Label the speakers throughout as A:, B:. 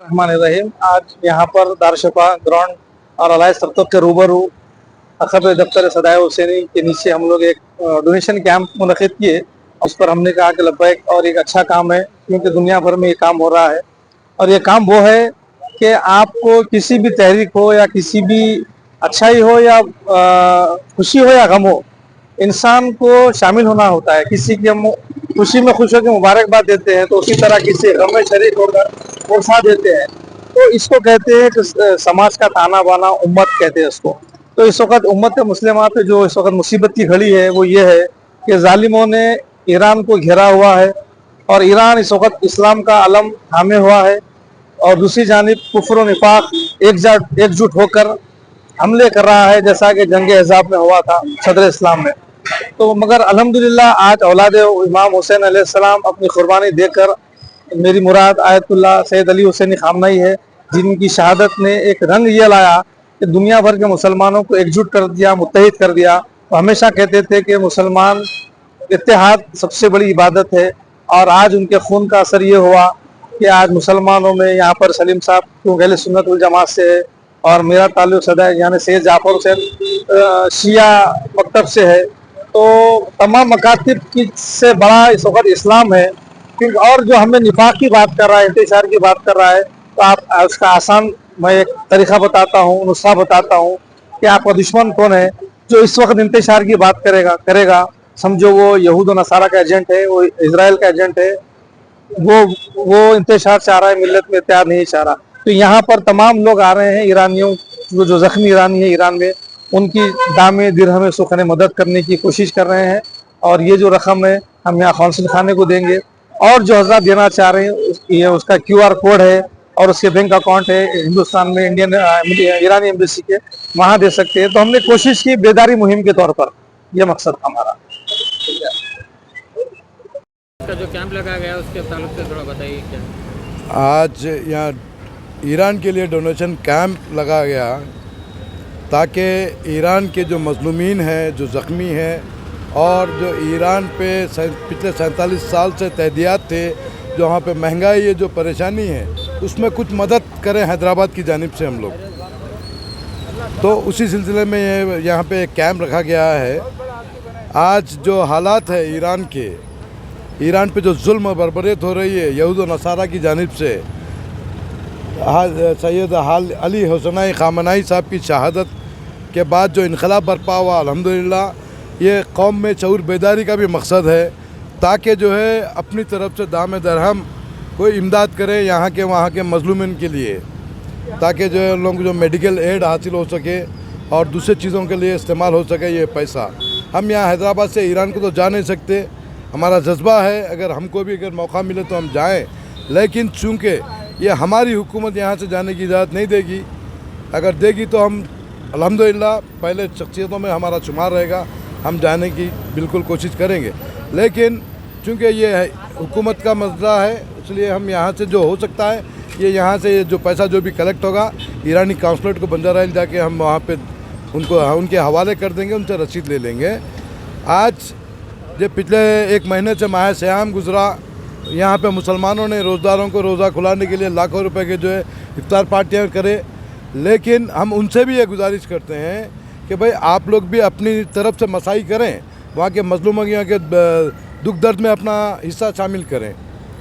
A: रहमान रहीम। आज यहाँ पर दारशफा ग्राउंड और अलाय सरतब के रूबरू अखब दफ्तर सदाए हुसैनी के नीचे हम लोग एक डोनेशन कैंप मुनक़िद किए। उस पर हमने कहा कि लब्बैक और एक अच्छा काम है, क्योंकि दुनिया भर में ये काम हो रहा है। और ये काम वो है कि आपको किसी भी तहरीक हो या किसी भी अच्छाई हो या खुशी हो या गम हो, इंसान को शामिल होना होता है। किसी की हम खुशी में खुश होकर मुबारकबाद देते हैं, तो उसी तरह किसी गम में शरीक होकर वो साथ देते हैं। तो इसको कहते हैं कि समाज का ताना बाना, उम्मत कहते हैं इसको। तो इस वक्त उम्मत मुस्लिमा पे जो इस वक्त मुसीबत की घड़ी है वो ये है कि जालिमों ने ईरान को घेरा हुआ है और ईरान इस वक्त इस्लाम का अलम थामे हुआ है, और दूसरी जानिब कुफ्र और निफाक एकजुट होकर हमले कर रहा है, जैसा कि जंग अहज़ाब में हुआ था सदर इस्लाम में। तो मगर अल्हम्दुलिल्लाह आज औलाद इमाम हुसैन अलैहिस्सलाम अपनी कुर्बानी देकर, मेरी मुराद आयतुल्लाह सैयद अली हुसैनी खामनाई है, जिनकी शहादत ने एक रंग ये लाया कि दुनिया भर के मुसलमानों को एकजुट कर दिया, मुत्तहिद कर दिया। वो हमेशा कहते थे कि मुसलमान इत्तेहाद सबसे बड़ी इबादत है, और आज उनके खून का असर ये हुआ कि आज मुसलमानों में यहाँ पर सलीम साहब क्योंकि अहले सुन्नत वल जमात से है, और मेरा ताल्लुक सदा यानी सैयद जाफर हुसैन शिया मकतब से है। तो तमाम मकातिब की से बड़ा इस वक्त इस्लाम है। क्योंकि और जो हमें निफाक की बात कर रहा है, इंतशार की बात कर रहा है, तो आप उसका आसान मैं एक तरीका बताता हूँ, नुस्खा बताता हूँ कि आपका दुश्मन कौन है। जो इस वक्त इंतशार की बात करेगा समझो वो यहूद और नसारा का एजेंट है, वो इजराइल का एजेंट है। वो इंतशार चाह रहा है, मिलत में इत्तेहाद नहीं चाह रहा। तो यहाँ पर तमाम लोग आ रहे हैं, ईरानियों जो जख्मी ईरानी है ईरान में, उनकी दामे दिरहम सुखने मदद करने की कोशिश कर रहे हैं। और ये जो रकम है हम यहाँ कौंसिल खाने को देंगे, और जो हजरत देना चाह रहे हैं ये उसका QR कोड है और उसके बैंक अकाउंट है हिंदुस्तान में इंडियन ईरानी एम्बेसी के, वहाँ दे सकते हैं। तो हमने कोशिश की बेदारी मुहिम के तौर पर, यह मकसद हमारा।
B: का जो कैंप लगाया गया उसके ताल्लुक से थोड़ा बताइए क्या।
C: आज यहाँ ईरान के लिए डोनेशन कैंप लगाया गया ताकि ईरान के जो मजलूमीन हैं, जो ज़ख्मी हैं, और जो ईरान पे पिछले 47 साल से तहदियात थे, जो वहाँ पे महंगाई है, जो परेशानी है, उसमें कुछ मदद करें हैदराबाद की जानिब से हम लोग। तो उसी सिलसिले में यहाँ पे एक कैंप रखा गया है। आज जो हालात है ईरान पे जो जुल्म बरबरीत हो रही है यहूद और नसारा की जानिब से, सैयद अली हुसैनी खामनाई साहब की शहादत के बाद जो इनकलाब बरपा हुआ, अल्हम्दुलिल्लाह ये कौम में शऊर बेदारी का भी मकसद है, ताकि जो है अपनी तरफ से दाम दरहम कोई इमदाद करे यहाँ के वहाँ के मजलूमिन के लिए, ताकि जो है लोग जो मेडिकल एड हासिल हो सके और दूसरे चीज़ों के लिए इस्तेमाल हो सके ये पैसा। हम यहाँ हैदराबाद से ईरान को तो जा नहीं सकते, हमारा जज्बा है अगर हमको भी अगर मौका मिले तो हम जाएं, लेकिन चूँकि ये हमारी हुकूमत यहाँ से जाने की इजाज़त नहीं देगी। अगर देगी तो हम अल्हम्दुलिल्लाह पहले शख्सियतों में हमारा शुमार रहेगा, हम जाने की बिल्कुल कोशिश करेंगे। लेकिन चूँकि ये हुकूमत का मसला है, इसलिए हम यहाँ से जो हो सकता है ये यहाँ से जो पैसा जो भी कलेक्ट होगा ईरानी काउंसलेट को बंजारा हिल्स जाके हम वहाँ पे उनके हवाले कर देंगे, उनसे रसीद ले लेंगे। आज जो पिछले एक महीने से माह सियाम गुजरा, यहाँ पे मुसलमानों ने रोज़दारों को रोज़ा खुलाने के लिए लाखों रुपए के जो है इफ्तार पार्टियाँ करे, लेकिन हम उनसे भी ये गुजारिश करते हैं कि भाई आप लोग भी अपनी तरफ से मसाई करें, वहाँ के मजलूमों के यहाँ के दुख दर्द में अपना हिस्सा शामिल करें।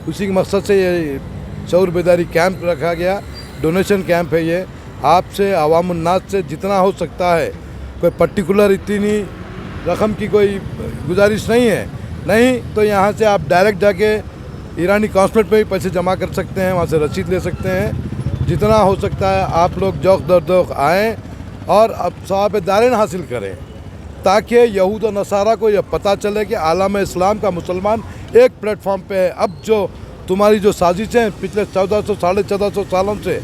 C: उसी के मकसद से ये शऊर बेदारी कैंप रखा गया, डोनेशन कैंप है ये। आपसे अवामुन्नास से जितना हो सकता है, कोई पर्टिकुलर इतनी रकम की कोई गुजारिश नहीं है, नहीं तो यहाँ से आप डायरेक्ट जाके ईरानी काउंसलेट पे भी पैसे जमा कर सकते हैं, वहाँ से रसीद ले सकते हैं। जितना हो सकता है आप लोग जौक दर जौक आएँ और अब सवाब दारेन हासिल करें, ताकि यहूद और नसारा को यह पता चले कि आलम इस्लाम का मुसलमान एक प्लेटफॉर्म पे है। अब जो तुम्हारी जो साजिशें हैं पिछले 1400 साढ़े 1400 सालों से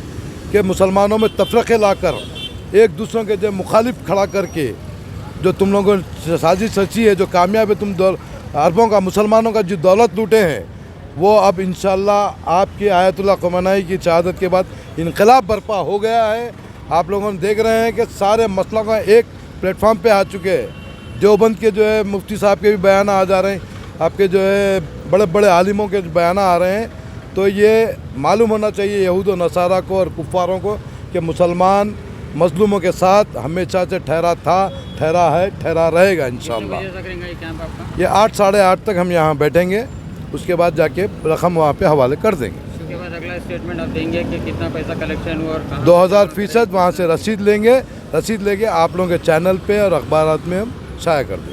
C: कि मुसलमानों में तफरक़े लाकर एक दूसरों के जो मुखालिफ खड़ा करके जो तुम लोगों ने साजिश रची है, जो कामयाब है, तुम अरबों का मुसलमानों का जो दौलत लूटे हैं, वो अब इंशाअल्लाह आपकी आयतुल्लाह ख़ुमैनी की शहादत के बाद इनकलाब बर्पा हो गया है। आप लोगों ने देख रहे हैं कि सारे मसलों का एक प्लेटफॉर्म पे आ चुके हैं। देवबंद के जो है मुफ्ती साहब के भी बयान आ जा रहे हैं, आपके जो है बड़े बड़े आलिमों के बयान आ रहे हैं। تو یہ معلوم ہونا چاہیے یہود و نصارہ کو اور کفاروں کو کہ مسلمان مظلوموں کے ساتھ ہمیشہ سے ٹھہرا تھا، ٹھہرا ہے، ٹھہرا رہے گا انشاءاللہ۔
B: کتنے بجے تک رہیں گا یہ کیمپ آپ کا؟
C: یہ 8 ساڑھے 8 تک ہم یہاں بیٹھیں گے، اس کے بعد جا کے رقم وہاں پہ حوالے کر دیں گے۔
B: اس کے بعد اگلا اسٹیٹمنٹ آپ دیں گے کہ کتنا پیسہ کلیکشن ہوا اور کہاں؟
C: 2000% وہاں سے رسید لیں گے، رسید لے کے آپ لوگوں کے چینل پہ اور اخبارات میں ہم شائع کر دیں گے۔